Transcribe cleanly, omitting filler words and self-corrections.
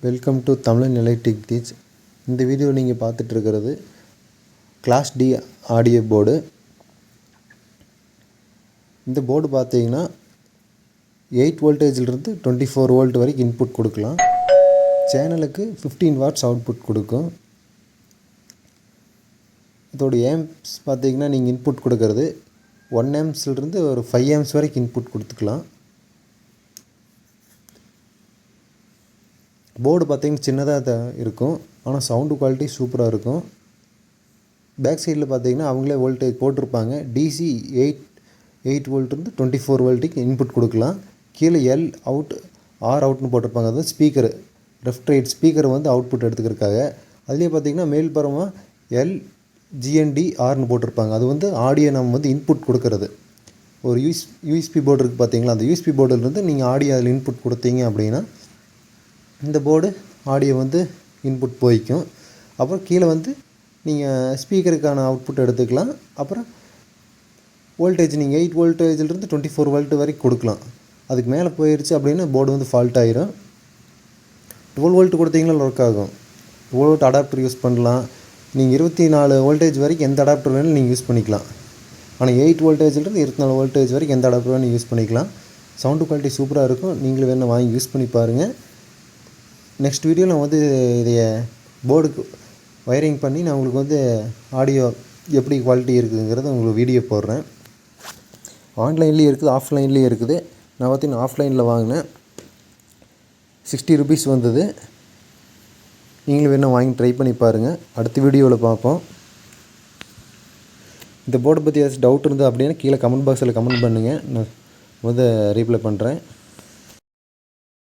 Welcome to Tamil நிலை tech teach. இந்த video நீங்கள் பார்த்துட்டு இருக்கிறது கிளாஸ் டி ஆடியோ போர்டு. இந்த போர்டு பார்த்தீங்கன்னா 8 வோல்டேஜிலிருந்து 24 வோல்ட் வரைக்கும் இன்புட் கொடுக்கலாம். சேனலுக்கு 15 வாட்ஸ் அவுட்புட் கொடுக்கும். இதோட ஏம்ஸ் பார்த்தீங்கன்னா நீங்கள் இன்புட் கொடுக்கறது 1 ஆம்ஸ்லேருந்து ஒரு 5 ஆம்ஸ் வரைக்கும் இன்புட் கொடுத்துக்கலாம். போர்டு பார்த்திங்கன்னா சின்னதாக தான் இருக்கும், ஆனால் சவுண்டு குவாலிட்டி சூப்பராக இருக்கும். பேக் சைடில் பார்த்திங்கன்னா அவங்களே வோல்டேஜ் போட்டிருப்பாங்க. டிசி 8 வோல்ட்லேருந்து 24 வோல்ட்டுக்கு இன்புட் கொடுக்கலாம். கீழே எல் அவுட் ஆர் அவுட்னு போட்டிருப்பாங்க. அது ஸ்பீக்கர் லெஃப்ட் ரைட் ஸ்பீக்கர் வந்து அவுட்புட் எடுத்துக்கிறதுக்காக. அதுலேயே பார்த்திங்கன்னா மேல்புறமாக எல் ஜிஎன்டி ஆர்னு போட்டிருப்பாங்க. அது வந்து ஆடியோ நம்ம வந்து இன்புட் கொடுக்கறது. ஒரு யூஎஸ்பி போர்டு இருக்குது பார்த்திங்களா, அந்த யூஎஸ்பி போர்டுலேருந்து நீங்கள் ஆடியோ அதில் இன்புட் கொடுத்தீங்க அப்படின்னா இந்த போர்டு ஆடியோ வந்து இன்புட் போய்க்கும். அப்புறம் கீழே வந்து நீங்கள் ஸ்பீக்கருக்கான அவுட்புட் எடுத்துக்கலாம். அப்புறம் வோல்டேஜ் நீங்கள் 8 வோல்டேஜிலிருந்து 24 வோல்ட் வரைக்கும் கொடுக்கலாம். அதுக்கு மேலே போயிடுச்சு அப்படின்னா போர்டு வந்து ஃபால்ட் ஆகிரும். 12 வோல்ட் கொடுத்தீங்கன்னா ஒர்க் ஆகும். 12 வோல்ட் அடாப்டர் யூஸ் பண்ணலாம். நீங்கள் 24 வோல்டேஜ் வரைக்கும் எந்த அடாப்டர் வேணாலும் நீங்கள் யூஸ் பண்ணிக்கலாம். ஆனால் 8 வோல்டேஜிலிருந்து 24 வோல்டேஜ் வரைக்கும் எந்த அடாப்டர் வேணும் யூஸ் பண்ணிக்கலாம். சவுண்டு குவாலிட்டி சூப்பராக இருக்கும். நீங்களும் வேணால் வாங்கி யூஸ் பண்ணி பாருங்கள். நெக்ஸ்ட் வீடியோவில் நான் வந்து இதைய போர்டுக்கு வயரிங் பண்ணி நான் உங்களுக்கு வந்து ஆடியோ எப்படி குவாலிட்டி இருக்குதுங்கிறத உங்களுக்கு வீடியோ போடுறேன். ஆன்லைன்லேயும் இருக்குது, ஆஃப்லைன்லேயும் இருக்குது. நான் பார்த்தீங்கன்னா ஆஃப்லைனில் வாங்கினேன். 60 ருபீஸ் வந்தது. நீங்களும் வேணால் வாங்கி ட்ரை பண்ணி பாருங்கள். அடுத்த வீடியோவில் பார்ப்போம். இந்த போர்டை பற்றி ஏதாச்சும் டவுட் இருந்தால் அப்படின்னா கீழே கமெண்ட் பாக்ஸில் கமெண்ட் பண்ணுங்கள். நான் வந்து ரீப்ளை பண்ணுறேன்.